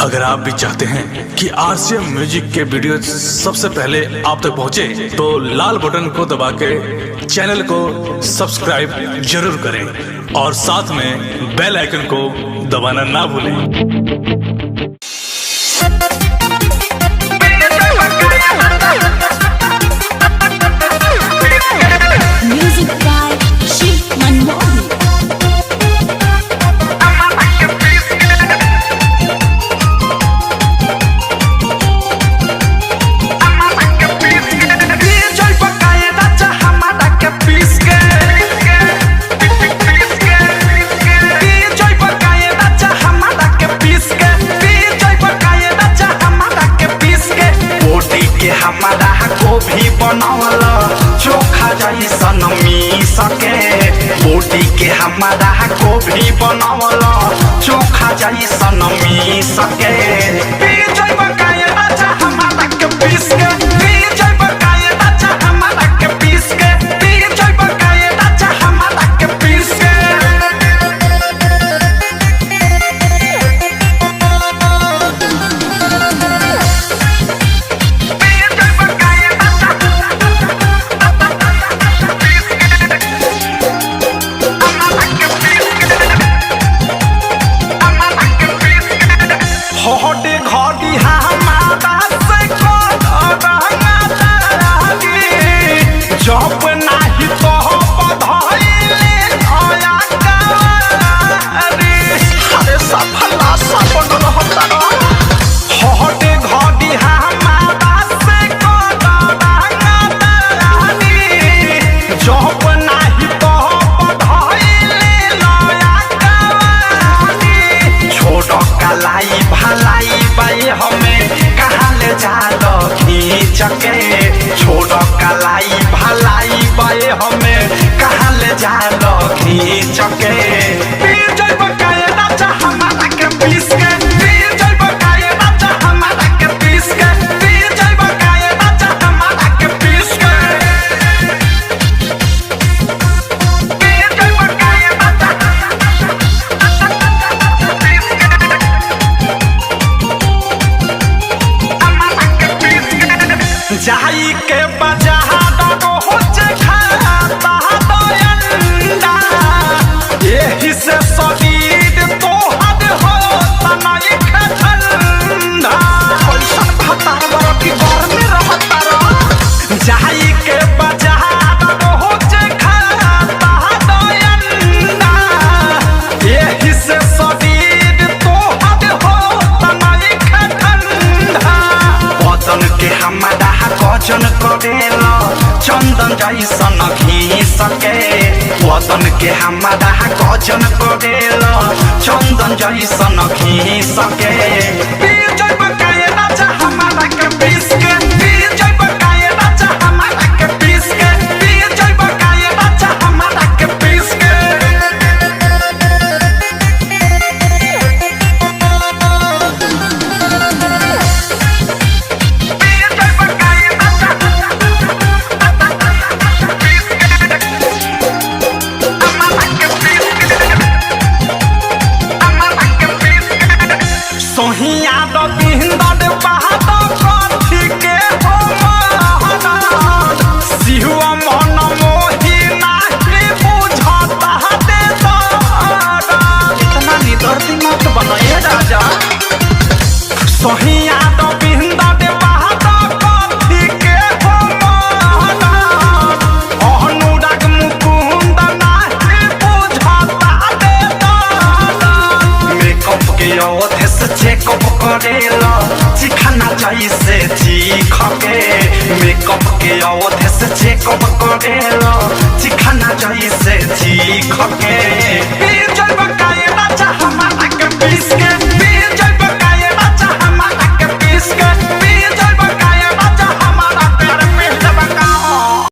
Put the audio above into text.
अगर आप भी चाहते हैं कि आरसीएम म्यूजिक के वीडियो सबसे पहले आप तक पहुंचे, तो लाल बटन को दबा के चैनल को सब्सक्राइब जरूर करें और साथ में बेल आइकन को दबाना ना भूलें। Music by Shiv Manmohan. हमारा गोभी बनावल चोखा जैसन मीस के बोटी के हमारा गोभी बनावल चोखा जैसन मीस के हमारा के पीस के हमारा के पीस के हमारा के पीस के जब नाही तो बधाइले आया अरे सफला सपन रहता हटे घड़ी हमारा से जब नाही तो बधाइले आया छोड़ कलाई भलाई बाई हमें कहाँ ले जालो खींच के छोड़ कलाई भलाई बाई हमें कहाँ ले जालो खींच के हमारा के पीस के हमारा के पीस के हमारा के पीस के जाई के बाजार रोज खाता अंडा यही से शरीर तोहर हो तनाई ठंडा कैसन भतार की घर में रहता रह जाई के बाजार रोज खाता अंडा यही से शरीर तोहर हो तनाई ठंडा वजन के हमारा वजन करेला चंदन जैसन घीस के वजन के हमारा वजन करेला चंदन जैसन घीस के हमारा के पीस के हमारा के पीस के हमारा के पीस के सोहिया दो बिंदर बहादुर कथी के हो सिहुआ मन मोही नाही बुझता दे इतना निदर्दी मत बनाए राजा सोहिया दो बिंदर बहादुर कथी के हो अनुराग मुकुंद नाही बुझता दे मेकअप के अवधि से चेकअप करेला चिखाना जैसे चीख के मेकअप के अवधि से चेकअप करेला चिखाना जैसे चीख के